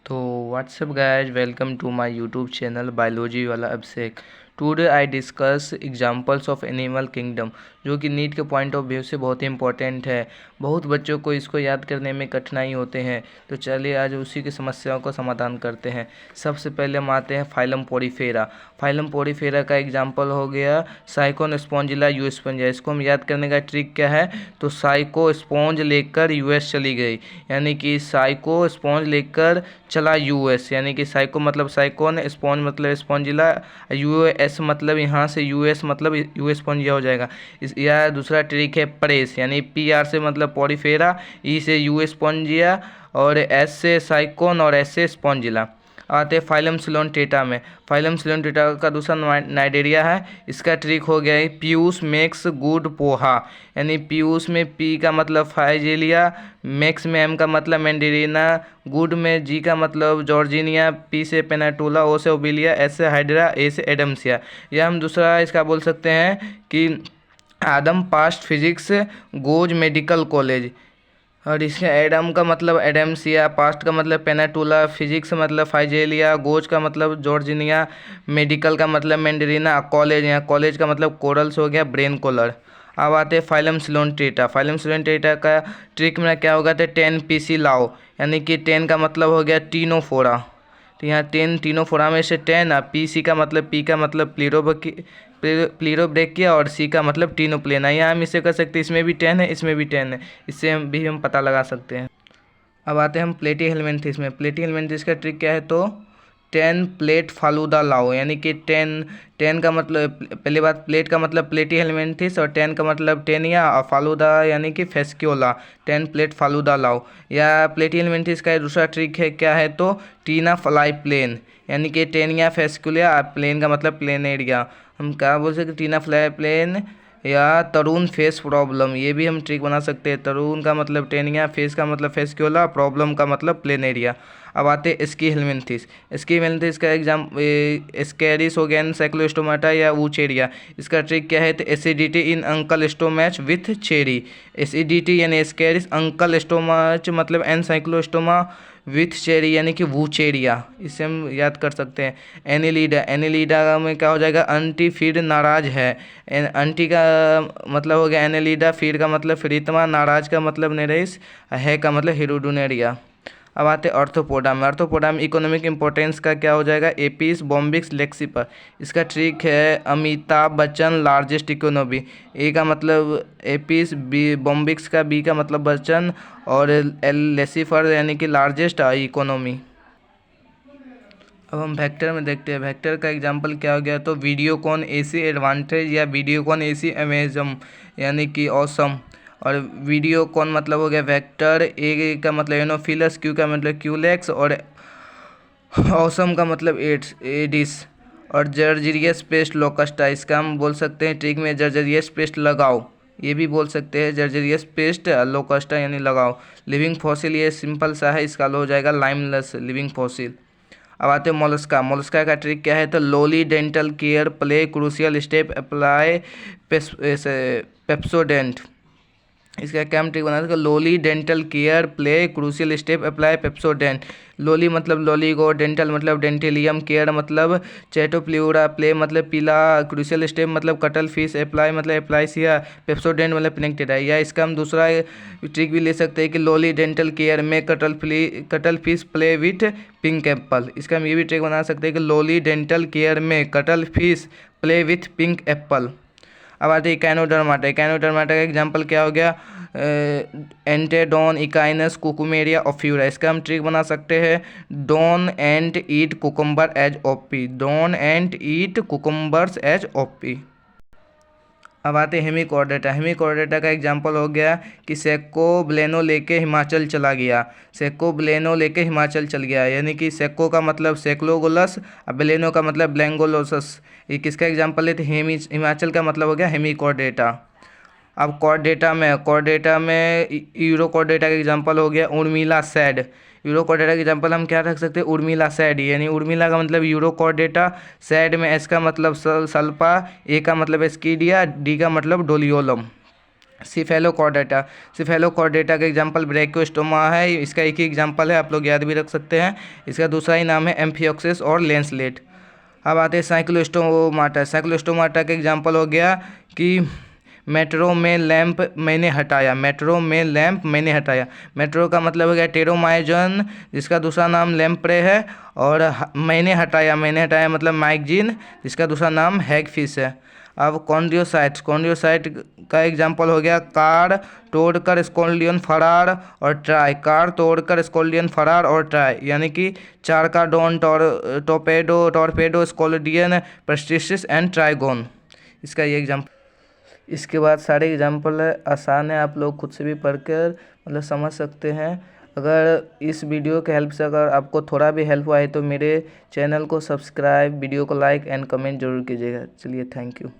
तो what's up guys, welcome to my YouTube channel biology वाला Abhishek. Today I discuss examples of animal kingdom, जो कि NEET के point of view से बहुत ही इंपॉर्टेंट है। बहुत बच्चों को इसको याद करने में कठिनाई होते हैं, तो चलिए आज उसी की समस्याओं का समाधान करते हैं। सबसे पहले हम आते हैं फाइलम पोरीफेरा। फाइलम पोरीफेरा का एग्जाम्पल हो गया साइकोन स्पॉन्जिला यूएसपॉन्जिया। इसको हम याद करने का ट्रिक क्या है, तो साइको स्पॉन्ज लेकर यूएस चली गई, यानी कि साइको स्पॉन्ज लेकर चला यूएस, यानी कि साइको मतलब साइकोन, स्पॉन्ज मतलब स्पॉन्जिला, यूएस मतलब यहाँ से यूएस मतलब यूएस स्पॉन्जिया हो जाएगा। इस या दूसरा ट्रिक है प्रेस, यानी पी आर से मतलब पोरीफेरा, ई से यूएस स्पॉन्जिया, और एस से साइकोन और एस से स्पॉन्जिला। आते हैं फाइलम सिलोनटेटा में। फाइलम सिलोनटेटा का दूसरा नाइडेरिया है। इसका ट्रिक हो गया है पीयूष मेक्स गुड पोहा, यानी पीयूष में पी का मतलब फाइजेलिया, मेक्स में एम का मतलब मैंडेरिना, गुड में जी का मतलब जॉर्जिनिया, पी से पेनाटोला, ओ से ओबिलिया, एस से हाइड्रा, ए से एडम्सिया। या हम दूसरा इसका बोल सकते हैं कि आदम past physics goes medical college, और इसके एडम का मतलब एडम्सिया, पास्ट का मतलब पेनाटूला, फिजिक्स मतलब फाइजेलिया, गोज का मतलब जॉर्जिनिया, मेडिकल का मतलब मैंडरीना, कॉलेज, यहाँ कॉलेज का मतलब कोरल्स हो गया ब्रेन कोलर। अब आते हैं फाइलम सिलोनटेटा। फाइलम सिलोनटेटा का ट्रिक में क्या होगा, तो 10 पीसी लाओ, यानी कि 10 का मतलब हो गया टीनोफोरा। तो यहाँ 10 टीनोफोरा में से 10, पी का मतलब प्लीरोब्रेकिया, और सी का मतलब टीनोप्लेना। यहाँ हम इसे कर सकते हैं, इसमें भी 10 है, इसमें भी 10 है, इससे हम पता लगा सकते हैं। अब आते हैं हम प्लेटी हेलमिंथेस में। प्लेटी हेलमिंथेस का ट्रिक क्या है, तो 10 प्लेट फालूदा लाओ, यानी कि 10 का मतलब, पहली बात प्लेट का मतलब प्लेटी हेलमिंथेस, और 10 का मतलब टेनिया, और फालूदा यानी कि फेस्क्योला, 10 प्लेट फालूदा लाओ। या प्लेटी हेलमिंथेस का दूसरा ट्रिक है क्या है, तो टीना फ्लाई प्लेन, यानी कि टेनिया फेस्कुलिया, प्लेन का मतलब प्लेनेरिया। हम क्या बोल सकते, टीना फ्लाई प्लेन, या तरुण फेस प्रॉब्लम, ये भी हम ट्रिक बना सकते हैं। तरुण का मतलब टेनिया, फेस का मतलब फेस्क्योला, प्रॉब्लम का मतलब प्लेनेरिया। अब आते हैं स्की हेलमिंथिस। स्की हेलमिंथिस का एग्जाम स्कैरिस हो गया साइक्लोस्टोमाटा या वूचेरिया। इसका ट्रिक क्या है, तो acidity in uncle stomach with cherry. Acidity यानी स्कैरिस, अंकल स्टोमैच मतलब एनसाइक्लोस्टोमा, विथ चेरी यानी कि वूचेरिया। इसे हम याद कर सकते हैं। एनिलीडा, एनिलीडा में क्या हो जाएगा, अंटी फिर नाराज है। अंटी का मतलब हो गया एनिलीडा, फिर का मतलब फिरितमा, नाराज का मतलब नरेश, है का मतलब हिरोडोनेरिया। अब आते हैं ऑर्थोपोडा में। ऑर्थोपोडा में इकोनॉमिक इंपॉर्टेंस का क्या हो जाएगा, एपिस बॉम्बिक्स लेक्सिपर। इसका ट्रिक है अमिताभ बच्चन लार्जेस्ट इकोनॉमी। ए का मतलब एपिस, बी बॉम्बिक्स का बी का मतलब बच्चन, और एल लेसिफर यानी कि लार्जेस्ट इकोनॉमी। अब हम वेक्टर में देखते हैं। वेक्टर का एग्जांपल क्या हो गया, तो वीडियोकॉन एसी एडवांटेज या वीडियोकॉन एसी अमेजम, यानी कि ऑसम। और वीडियोकॉन मतलब हो गया वेक्टर, ए का मतलब एनोफिलस, क्यू का मतलब क्यूलेक्स, और ऑसम का मतलब एडिस। और जर्जरियस पेस्ट लोकस्टा, इसका हम बोल सकते हैं ट्रिक में जर्जरियस पेस्ट लगाओ, ये भी बोल सकते हैं जर्जरियस पेस्ट लोकस्टा यानी लगाओ। लिविंग फॉसिल, ये सिंपल सा है, इसका हो जाएगा लाइमलेस लिविंग फॉसिल। अब आते हैं मोलस्का। मोलस्का का ट्रिक क्या है, तो lolly dental care play crucial step apply Pepsodent. इसका क्या हम ट्रिक बना सकते, lolly dental care play crucial step apply Pepsodent. Lolly मतलब लोलीगो, डेंटल मतलब डेंटेलियम, केयर मतलब चैटोप्ल्यूरा, प्ले मतलब पीला, क्रूशियल स्टेप मतलब कटल फिश, अप्लाई मतलब अप्लाइसिया, पेप्सोडेंट मतलब पिनेक्टेडा। या इसका हम दूसरा ट्रिक भी ले सकते हैं कि लोली डेंटल केयर में cuttle fish play with pink Apple. इसका हम ये भी ट्रिक बना सकते हैं कि लोली डेंटल केयर में cuttle fish play with pink Apple. अब आते हैं इकाइनोडर्माटा। इकाइनोडर्माटा का एग्जांपल क्या हो गया, एंटेडोन, इकाइनस, कुकुमेरिया, ऑफ्यूरा। इसका हम ट्रिक बना सकते हैं, don't and eat cucumber as OP, don't and eat cucumbers as OP. अब आते हैं हेमिकॉर्डेटा। हेमिकॉर्डेटा का एग्जांपल हो गया कि सेक्को ब्लेनो लेके हिमाचल चला गया। सेक्को ब्लेनो लेके हिमाचल चल गया, यानी कि सेक्को का मतलब सेक्लोगोलस, और ब्लेनो का मतलब ब्लैंगोलोसस। ये किसका एग्जांपल लेते, हिमाचल का मतलब हो गया हेमिकॉर्डेटा। अब कॉर्डेटा में यूरोकॉर्डेटा का एग्जांपल हो गया उर्मिला सैड। यूरोकॉर्डेटा का एग्जांपल हम क्या रख सकते हैं, उर्मिला सैड, यानी उर्मिला का मतलब यूरोकॉर्डेटा, सैड में एस का मतलब सल्पा, ए का मतलब एस्कीडिया, डी का मतलब डोलियोलम। सिफेलोकॉर्डेटा। सिफेलोकॉर्डेटा का एग्जाम्पल ब्रैकियोस्टोमा है, इसका एक ही एग्जाम्पल है, आप लोग याद भी रख सकते हैं। इसका दूसरा ही नाम है एम्फियोक्सिस और लेंसलेट। अब आते हैं साइक्लोस्टोमाटा। साइक्लोस्टोमाटा का एग्जाम्पल हो गया कि मेट्रो में लैंप मैंने हटाया। मेट्रो में लैंप मैंने हटाया। मेट्रो का मतलब हो गया टेरोमाइजन, जिसका दूसरा नाम लैम्प्रे है, और मैंने हटाया मतलब माइग्जीन, जिसका दूसरा नाम हैगफिश है। अब कॉन्ड्रियोसाइट का एग्जाम्पल हो गया कार तोड़कर स्कोल्डियन फरार और ट्राई। कार तोड़कर स्कोल्डियन फरार और ट्राई, यानी कि चारकाडोन, टॉर्पेडो, स्कोल्डियन, पर्स्टिसिस एंड ट्राइगोन, इसका ये एग्जाम्पल। इसके बाद सारे एग्जाम्पल आसान है, आप लोग खुद से भी पढ़ कर मतलब समझ सकते हैं। अगर इस वीडियो के हेल्प से अगर आपको थोड़ा भी हेल्प हुआ है तो मेरे चैनल को सब्सक्राइब, वीडियो को लाइक एंड कमेंट जरूर कीजिएगा। चलिए, थैंक यू।